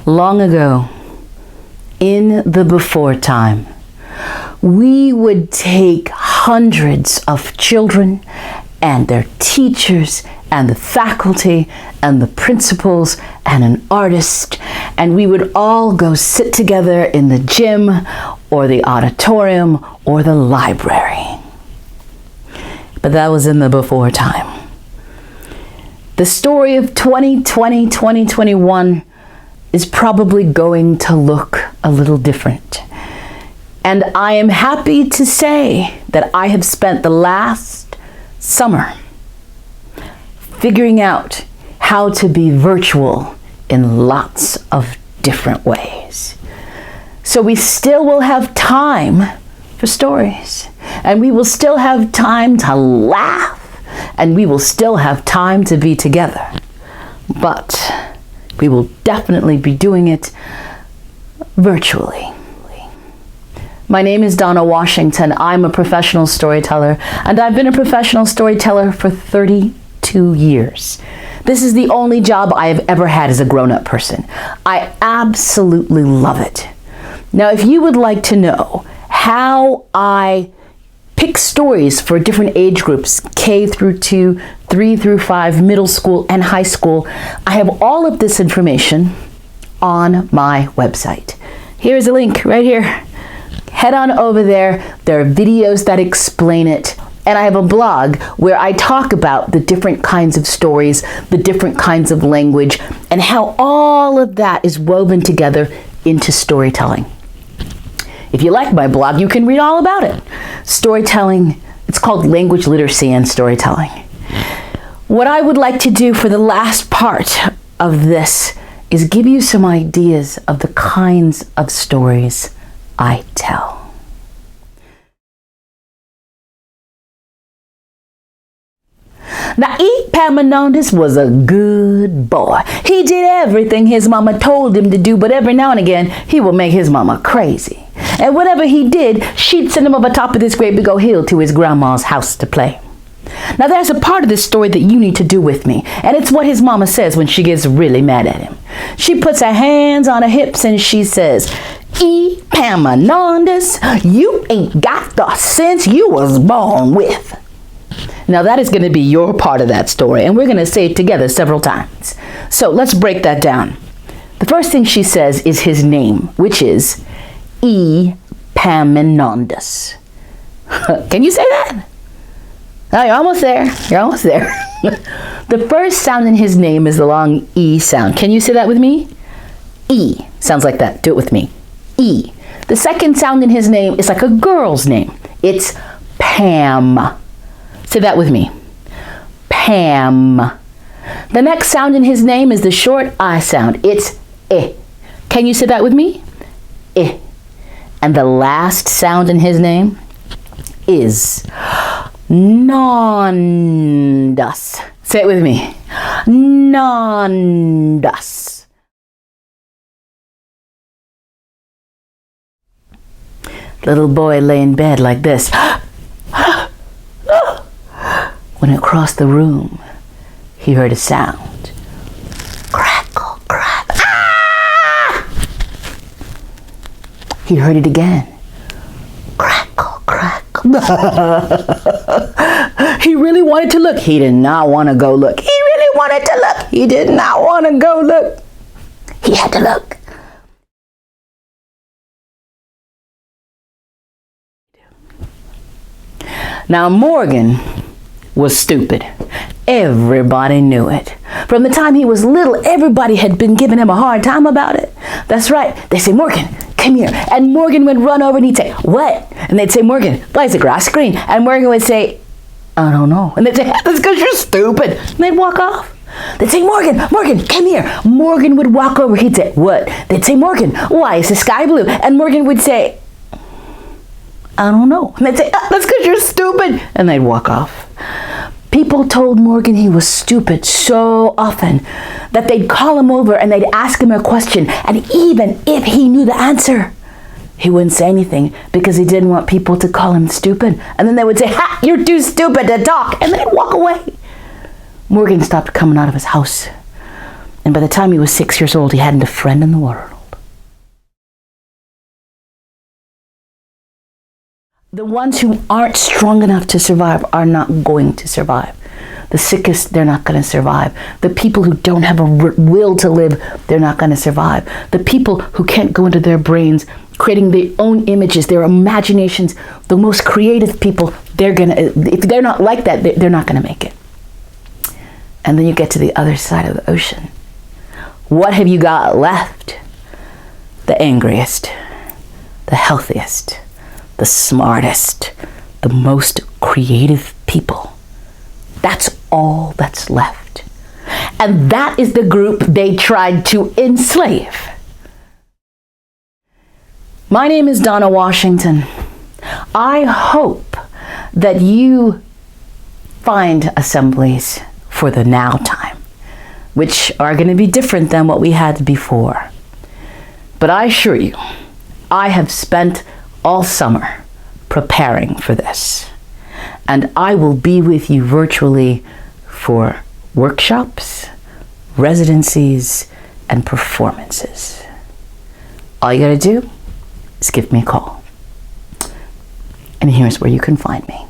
Long ago, in the before time, we would take hundreds of children and their teachers and the faculty and the principals and an artist, and we would all go sit together in the gym or the auditorium or the library. But that was in the before time. The story of 2020, 2021 is probably going to look a little different. And I am happy to say that I have spent the last summer figuring out how to be virtual in lots of different ways. So we still will have time for stories, and we will still have time to laugh, and we will still have time to be together. But we will definitely be doing it virtually. My name is Donna Washington. I'm a professional storyteller, and I've been a professional storyteller for 32 years. This is the only job I have ever had as a grown-up person. I absolutely love it. Now, if you would like to know how I pick stories for different age groups, K through 2, 3 through 5, middle school, and high school, I have all of this information on my website. Here's a link right here. Head on over there. There are videos that explain it. And I have a blog where I talk about the different kinds of stories, the different kinds of language, and how all of that is woven together into storytelling. If you like my blog, you can read all about it. Storytelling, it's called Language Literacy and Storytelling. What I would like to do for the last part of this is give you some ideas of the kinds of stories I tell. Now, Epaminandus was a good boy. He did everything his mama told him to do, but every now and again, he would make his mama crazy. And whatever he did, she'd send him up atop of this great big old hill to his grandma's house to play. Now, there's a part of this story that you need to do with me, and it's what his mama says when she gets really mad at him. She puts her hands on her hips and she says, "Epaminandus, you ain't got the sense you was born with." Now that is going to be your part of that story, and we're going to say it together several times. So let's break that down. The first thing she says is his name, which is Epaminandus. Can you say that? Oh, you're almost there. You're almost there. The first sound in his name is the long E sound. Can you say that with me? E. Sounds like that. Do it with me. E. The second sound in his name is like a girl's name. It's Pam. Say that with me. Pam. The next sound in his name is the short I sound. It's I. Can you say that with me? I. And the last sound in his name is Nandus. Say it with me. Nandus. Little boy lay in bed like this. When across the room, he heard a sound. Crackle, crack. Ah! He heard it again. Crackle, crackle. He really wanted to look. He did not want to go look. He really wanted to look. He did not want to go look. He had to look. Now, Morgan was stupid. Everybody knew it. From the time he was little, everybody had been giving him a hard time about it. That's right. They say, "Morgan, come here." And Morgan would run over and he'd say, "What?" And they'd say, "Morgan, why is the grass green?" And Morgan would say, "I don't know." And they'd say, "That's because you're stupid." And they'd walk off. They'd say, "Morgan, Morgan, come here." Morgan would walk over. He'd say, "What?" They'd say, "Morgan, why is the sky blue?" And Morgan would say, "I don't know." And they'd say, "That's because you're stupid." And they'd walk off. People told Morgan he was stupid so often that they'd call him over and they'd ask him a question. And even if he knew the answer, he wouldn't say anything because he didn't want people to call him stupid. And then they would say, "Ha, you're too stupid to talk." And they'd walk away. Morgan stopped coming out of his house. And by the time he was 6 years old, he hadn't a friend in the world. The ones who aren't strong enough to survive are not going to survive. The sickest, they're not going to survive. The people who don't have a will to live, they're not going to survive. The people who can't go into their brains, creating their own images, their imaginations, the most creative people, if they're not like that, they're not going to make it. And then you get to the other side of the ocean. What have you got left? The angriest, the healthiest, the smartest, the most creative people. That's all that's left. And that is the group they tried to enslave. My name is Donna Washington. I hope that you find assemblies for the now time, which are going to be different than what we had before. But I assure you, I have spent all summer preparing for this. And I will be with you virtually for workshops, residencies, and performances. All you gotta do is give me a call. And here's where you can find me.